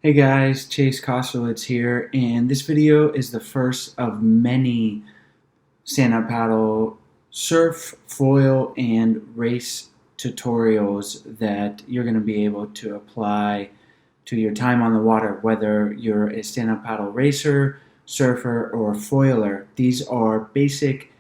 Hey guys, Chase Kosterlitz here, and this video is the first of many stand-up paddle surf, foil, and race tutorials that you're going to be able to apply to your time on the water, whether you're a stand-up paddle racer, surfer, or foiler. These are basic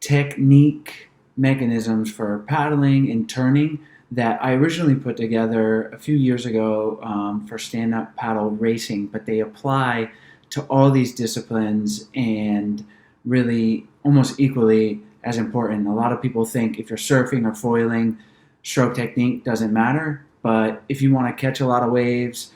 technique mechanisms for paddling and turning that I originally put together a few years ago for stand-up paddle racing, but they apply to all these disciplines and really almost equally as important. A lot of people think if you're surfing or foiling, stroke technique doesn't matter, but if you want to catch a lot of waves,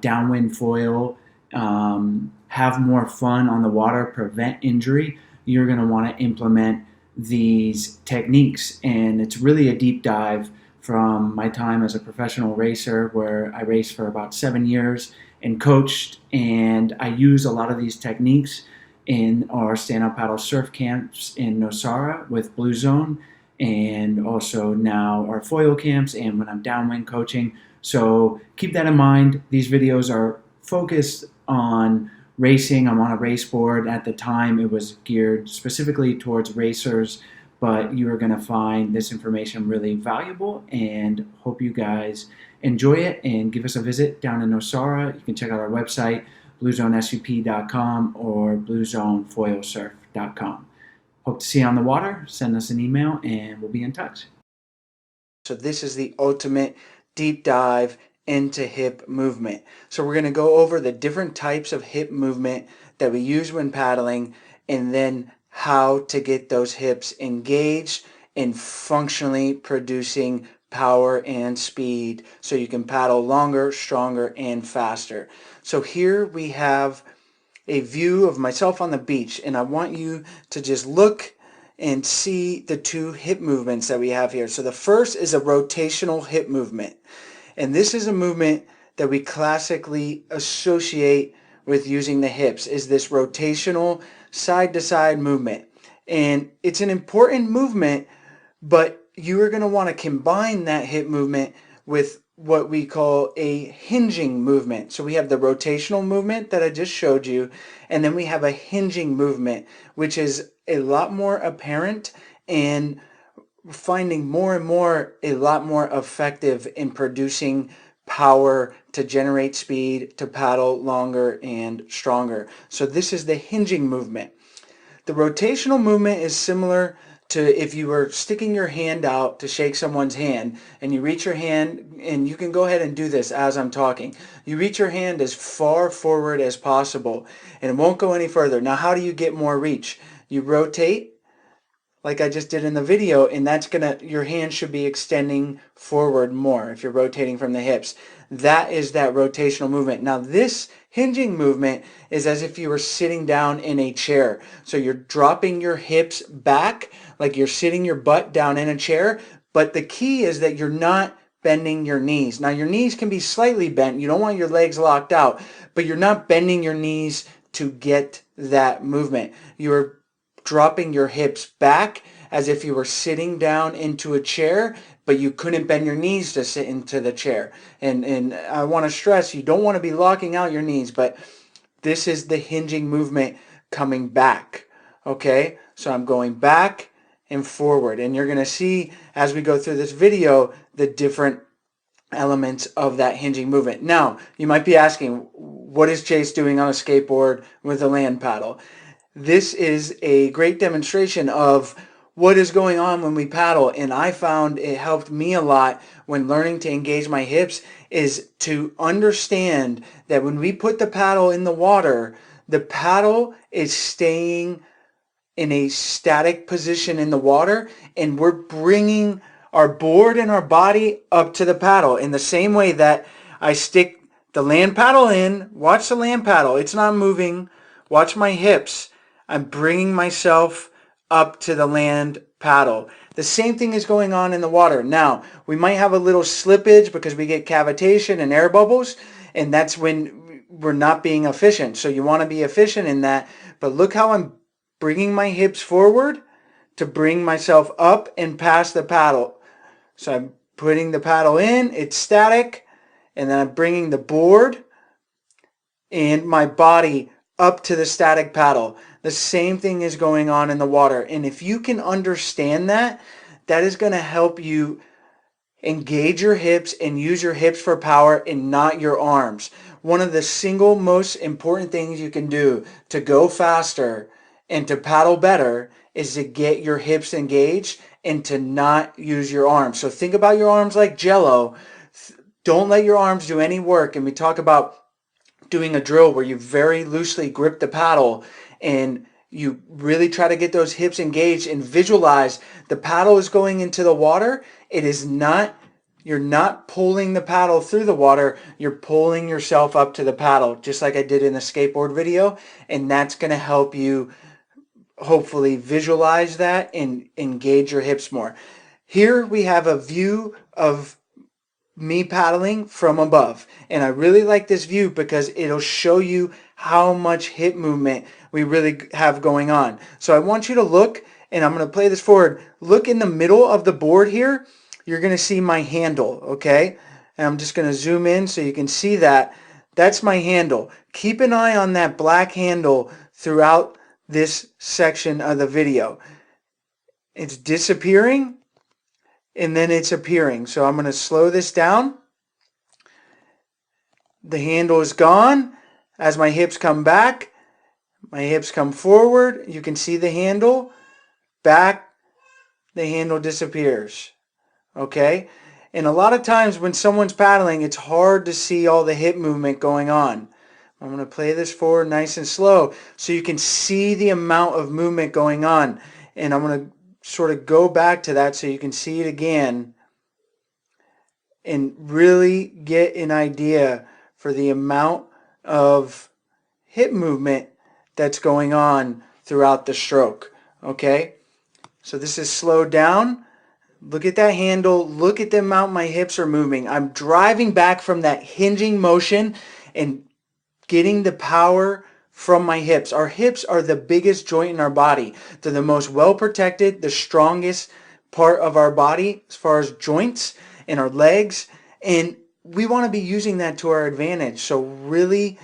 downwind foil, have more fun on the water, prevent injury, you're going to want to implement these techniques. And it's really a deep dive from my time as a professional racer, where I raced for about 7 years and coached, and I use a lot of these techniques in our stand-up paddle surf camps in Nosara with Blue Zone, and also now our foil camps and when I'm downwind coaching. So keep that in mind. These videos are focused on racing. I'm on a race board. At the time, it was geared specifically towards racers, but you are going to find this information really valuable, and hope you guys enjoy it and give us a visit down in Nosara. You can check out our website, bluezonesup.com or bluezonefoilsurf.com. Hope to see you on the water. Send us an email and we'll be in touch. So this is the ultimate deep dive into hip movement. So we're going to go over the different types of hip movement that we use when paddling, and then how to get those hips engaged in functionally producing power and speed so you can paddle longer, stronger, and faster. So here we have a view of myself on the beach, and I want you to just look and see the two hip movements that we have here. So the first is a rotational hip movement, and this is a movement that we classically associate with using the hips, is this rotational side-to-side movement. And it's an important movement, but you are going to want to combine that hip movement with what we call a hinging movement. So we have the rotational movement that I just showed you, and then we have a hinging movement, which is a lot more apparent and finding more and more a lot more effective in producing power to generate speed, to paddle longer and stronger. So this is the hinging movement. The rotational movement is similar to if you were sticking your hand out to shake someone's hand, and you reach your hand, and you can go ahead and do this as I'm talking. You reach your hand as far forward as possible, and it won't go any further. Now, how do you get more reach? You rotate, like I just did in the video, and your hand should be extending forward more if you're rotating from the hips. That is that rotational movement. Now this hinging movement is as if you were sitting down in a chair. So you're dropping your hips back like you're sitting your butt down in a chair, but the key is that you're not bending your knees. Now your knees can be slightly bent. You don't want your legs locked out, but you're not bending your knees to get that movement. You're dropping your hips back as if you were sitting down into a chair, but you couldn't bend your knees to sit into the chair. And I want to stress, you don't want to be locking out your knees, but this is the hinging movement coming back. Okay, so I'm going back and forward, and you're going to see as we go through this video the different elements of that hinging movement. Now, you might be asking, what is Chase doing on a skateboard with a land paddle? This is a great demonstration of what is going on when we paddle, and I found it helped me a lot when learning to engage my hips, is to understand that when we put the paddle in the water, the paddle is staying in a static position in the water, and we're bringing our board and our body up to the paddle in the same way that I stick the land paddle in. Watch the land paddle. It's not moving. Watch my hips. I'm bringing myself up to the land paddle. The same thing is going on in the water. Now, we might have a little slippage because we get cavitation and air bubbles, and that's when we're not being efficient. So you want to be efficient in that. But look how I'm bringing my hips forward to bring myself up and past the paddle. So I'm putting the paddle in, it's static, and then I'm bringing the board and my body up to the static paddle. The same thing is going on in the water. And if you can understand that, that is going to help you engage your hips and use your hips for power and not your arms. One of the single most important things you can do to go faster and to paddle better is to get your hips engaged and to not use your arms. So think about your arms like jello. Don't let your arms do any work. And we talk about doing a drill where you very loosely grip the paddle and you really try to get those hips engaged and visualize the paddle is going into the water. It is not, you're not pulling the paddle through the water. You're pulling yourself up to the paddle, just like I did in the skateboard video. And that's going to help you hopefully visualize that and engage your hips more. Here we have a view of me paddling from above, and I really like this view because it'll show you how much hip movement we really have going on. So I want you to look, and I'm going to play this forward. Look in the middle of the board here. You're going to see my handle, okay? And I'm just going to zoom in so you can see that. That's my handle. Keep an eye on that black handle throughout this section of the video. It's disappearing and then it's appearing. So I'm going to slow this down. The handle is gone. As my hips come back, my hips come forward. You can see the handle. Back, the handle disappears. Okay? And a lot of times when someone's paddling, it's hard to see all the hip movement going on. I'm going to play this forward nice and slow so you can see the amount of movement going on. And I'm going to sort of go back to that so you can see it again and really get an idea for the amount of hip movement that's going on throughout the stroke. Okay? So this is slowed down. Look at that handle. Look at the amount my hips are moving. I'm driving back from that hinging motion and getting the power from my hips. Our hips are the biggest joint in our body. They're the most well protected, the strongest part of our body as far as joints and our legs. And we want to be using that to our advantage. So really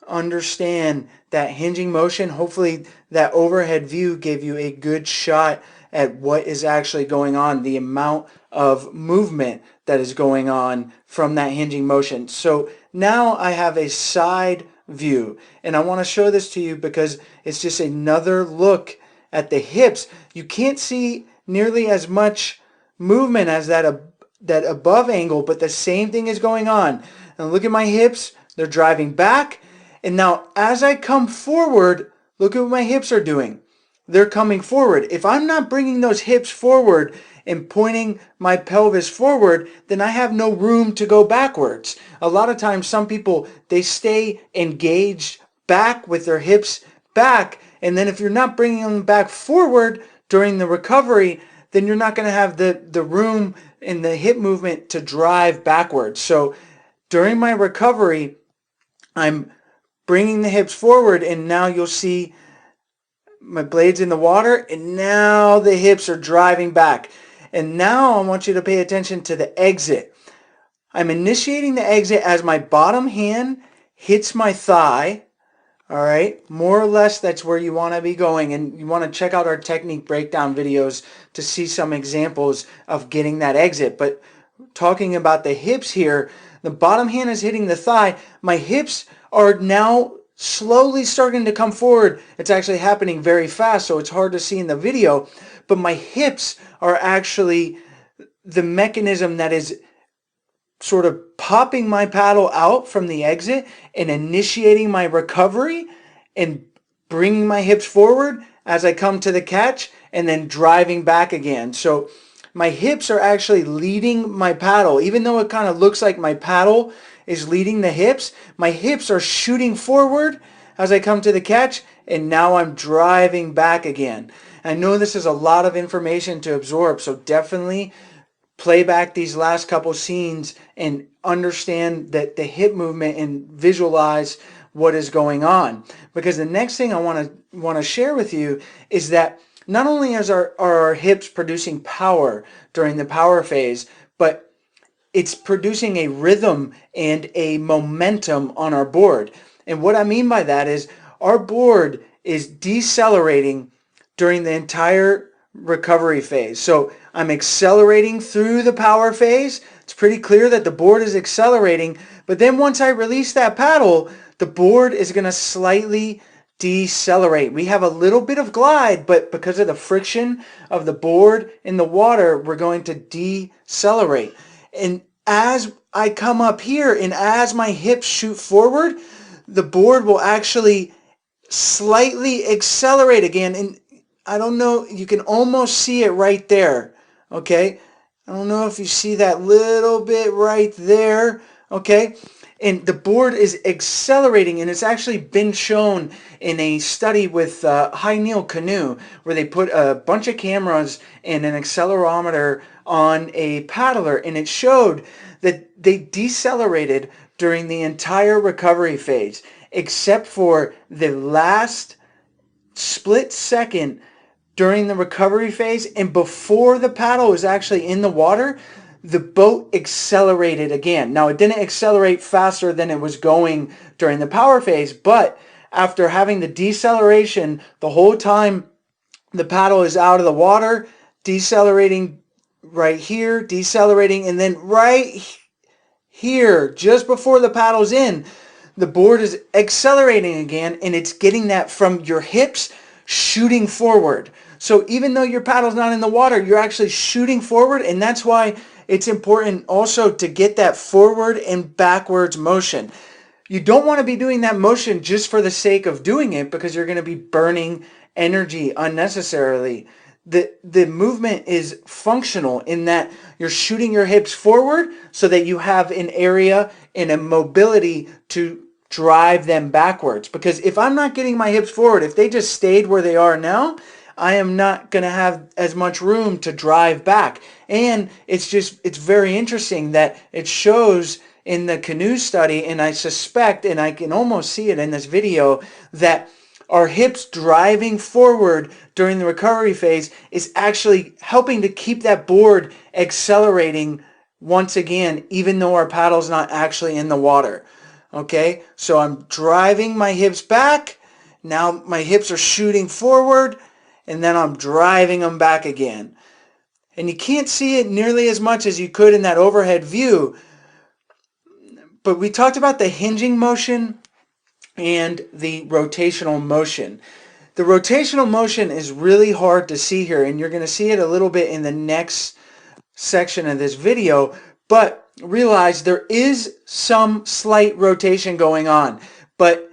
understand that hinging motion. Hopefully that overhead view gave you a good shot at what is actually going on, the amount of movement that is going on from that hinging motion. So now I have a side view, and I want to show this to you because it's just another look at the hips. You can't see nearly as much movement as that above angle, but the same thing is going on. And look at my hips. They're driving back. And now as I come forward, look at what my hips are doing. They're coming forward. If I'm not bringing those hips forward and pointing my pelvis forward, then I have no room to go backwards. A lot of times some people, they stay engaged back with their hips back, and then if you're not bringing them back forward during the recovery, then you're not going to have the room and the hip movement to drive backwards. So during my recovery, I'm bringing the hips forward, and now you'll see my blade's in the water, and now the hips are driving back. And now I want you to pay attention to the exit. I'm initiating the exit as my bottom hand hits my thigh. All right, more or less that's where you want to be going, and you want to check out our technique breakdown videos to see some examples of getting that exit. But talking about the hips here, the bottom hand is hitting the thigh. My hips are now slowly starting to come forward. It's actually happening very fast, so it's hard to see in the video, but my hips are actually the mechanism that is sort of popping my paddle out from the exit and initiating my recovery and bringing my hips forward as I come to the catch and then driving back again. So my hips are actually leading my paddle. Even though it kind of looks like my paddle is leading the hips, my hips are shooting forward as I come to the catch, and now I'm driving back again. I know this is a lot of information to absorb, so definitely play back these last couple scenes and understand that the hip movement and visualize what is going on. Because the next thing I want to share with you is that not only are our hips producing power during the power phase, but it's producing a rhythm and a momentum on our board. And what I mean by that is our board is decelerating during the entire recovery phase. So I'm accelerating through the power phase. It's pretty clear that the board is accelerating, but then once I release that paddle, the board is going to slightly decelerate. We have a little bit of glide, but because of the friction of the board in the water, we're going to decelerate. And as I come up here and as my hips shoot forward, the board will actually slightly accelerate again. And I don't know, you can almost see it right there. Okay. I don't know if you see that little bit right there. Okay. And the board is accelerating, and it's actually been shown in a study with high Neil canoe where they put a bunch of cameras and an accelerometer on a paddler, and it showed that they decelerated during the entire recovery phase except for the last split second during the recovery phase, and before the paddle was actually in the water, the boat accelerated again. Now, it didn't accelerate faster than it was going during the power phase, but after having the deceleration the whole time the paddle is out of the water, decelerating right here, decelerating, and then right here, just before the paddle's in, the board is accelerating again, and it's getting that from your hips shooting forward. So even though your paddle's not in the water, you're actually shooting forward, and that's why it's important also to get that forward and backwards motion. You don't want to be doing that motion just for the sake of doing it because you're going to be burning energy unnecessarily. The movement is functional in that you're shooting your hips forward so that you have an area and a mobility to drive them backwards. Because if I'm not getting my hips forward, if they just stayed where they are now, I am not going to have as much room to drive back. And it's very interesting that it shows in the canoe study, and I suspect, and I can almost see it in this video, that our hips driving forward during the recovery phase is actually helping to keep that board accelerating once again, even though our paddle's not actually in the water. Okay, so I'm driving my hips back. Now my hips are shooting forward, and then I'm driving them back again. And you can't see it nearly as much as you could in that overhead view. But we talked about the hinging motion and the rotational motion. The rotational motion is really hard to see here, and you're going to see it a little bit in the next section of this video, but realize there is some slight rotation going on. But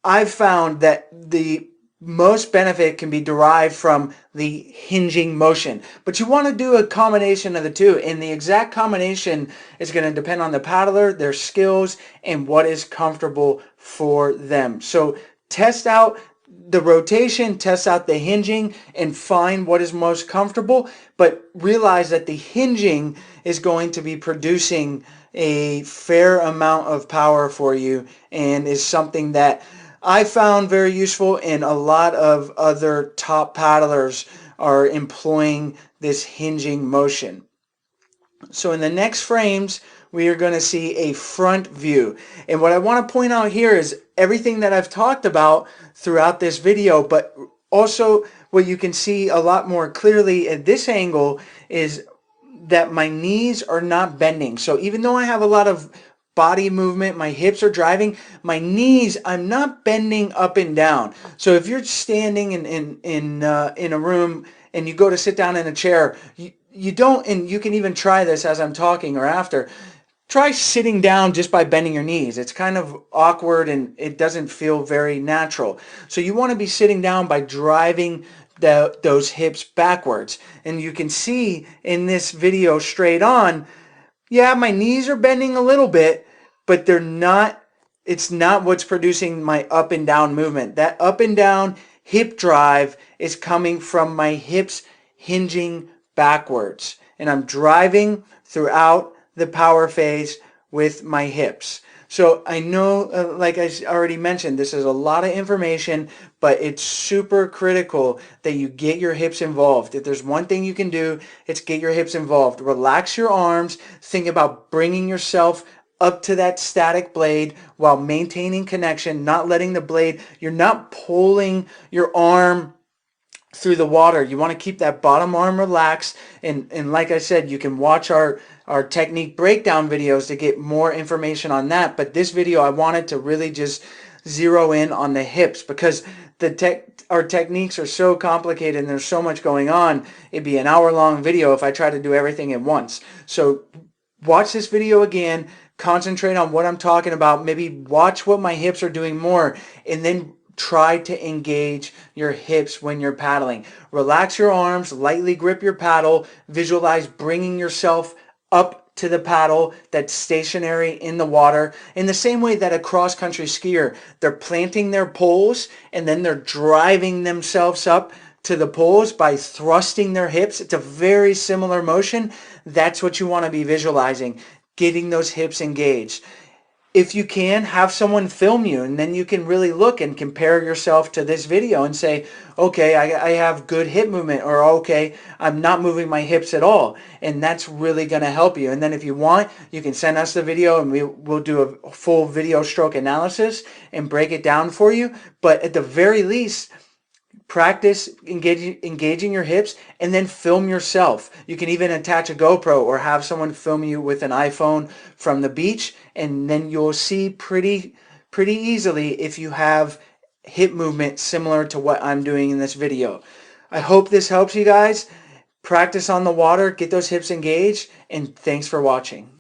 I've found that the most benefit can be derived from the hinging motion. But you want to do a combination of the two, and the exact combination is going to depend on the paddler, their skills, and what is comfortable for them. So test out the rotation, test out the hinging, and find what is most comfortable, but realize that the hinging is going to be producing a fair amount of power for you and is something that I found very useful, and a lot of other top paddlers are employing this hinging motion. So in the next frames, we are going to see a front view. And what I want to point out here is everything that I've talked about throughout this video, but also what you can see a lot more clearly at this angle is that my knees are not bending. So even though I have a lot of body movement, my hips are driving, my knees, I'm not bending up and down. So if you're standing in a room and you go to sit down in a chair, you don't, and you can even try this as I'm talking or after, try sitting down just by bending your knees. It's kind of awkward and it doesn't feel very natural. So you want to be sitting down by driving those hips backwards. And you can see in this video straight on, yeah, my knees are bending a little bit, but they're not, it's not what's producing my up and down movement. That up and down hip drive is coming from my hips hinging backwards. And I'm driving throughout the power phase with my hips. So I know, like I already mentioned, this is a lot of information, but it's super critical that you get your hips involved. If there's one thing you can do, it's get your hips involved. Relax your arms. Think about bringing yourself up to that static blade while maintaining connection, not letting the blade, you're not pulling your arm through the water. You want to keep that bottom arm relaxed. And like I said, you can watch our technique breakdown videos to get more information on that. But this video, I wanted to really just zero in on the hips because our techniques are so complicated and there's so much going on. It'd be an hour-long video if I tried to do everything at once. So watch this video again, concentrate on what I'm talking about, maybe watch what my hips are doing more, and then try to engage your hips when you're paddling. Relax your arms, lightly grip your paddle, visualize bringing yourself up to the paddle that's stationary in the water. In the same way that a cross-country skier, they're planting their poles and then they're driving themselves up to the poles by thrusting their hips. It's a very similar motion. That's what you want to be visualizing, getting those hips engaged. If you can, have someone film you, and then you can really look and compare yourself to this video and say, okay, I have good hip movement, or okay, I'm not moving my hips at all. And that's really going to help you. And then if you want, you can send us the video and we'll do a full video stroke analysis and break it down for you. But at the very least, practice engaging your hips and then film yourself. You can even attach a GoPro or have someone film you with an iPhone from the beach, and then you'll see pretty easily if you have hip movement similar to what I'm doing in this video. I hope this helps you guys. Practice on the water, get those hips engaged, and thanks for watching.